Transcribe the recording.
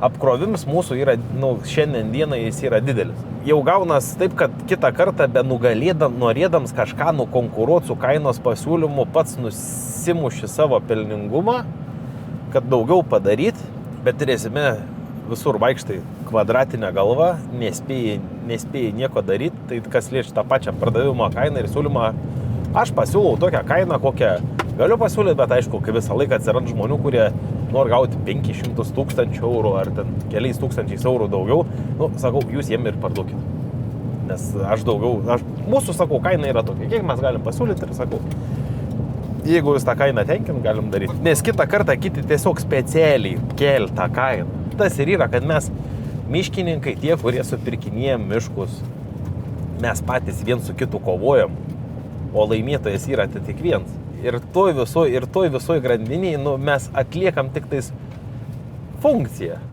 apkrovimas mūsų yra, šiandien dienai jis yra didelis. Jau gaunas taip, kad kitą kartą norėdams kažką nukonkuruoti su kainos pasiūlymu, pats nusimuši savo pelningumą, kad daugiau padaryti, bet rezime visur vaikštai kvadratinę galvą, nespėjai nieko daryti, tai kas liečia tą pačią pardavimo kainą ir siūlymą, aš pasiūlau tokią kainą, kokią galiu pasiūlyti, bet aišku, kai visą laiką atsiranda žmonių, kurie nori gauti 500 tūkstančių eurų ar ten keliais tūkstančiais eurų daugiau, sakau, jūs jiem ir parduokit. Nes mūsų, sakau, kaina yra tokia, kiek mes galim pasiūlyti ir sakau, jeigu jūs tą kainą tenkint, galim daryti. Nes kitą kartą kiti tiesiog specialiai kel tą kainą. Tas ir yra, kad mes miškininkai, tie, kurie supirkinėjom miškus, mes patys vien su kitu kovojam, o laimėtojas yra tik viens. Ir toj visoj grandiniai mes atliekam tik tais funkciją.